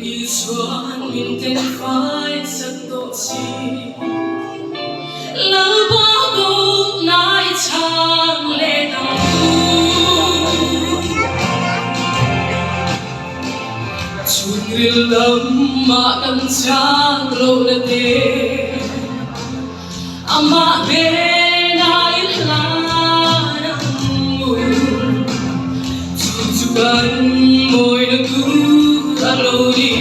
yêu xuân mình tên phai rất độ chi lỡ bỏ câu nói chẳng lệ tầm chuồn người lắm mà đâm trang lâu là thế ama bên ai là nắng mùi chuồn chuồn môi nó cứ alo đi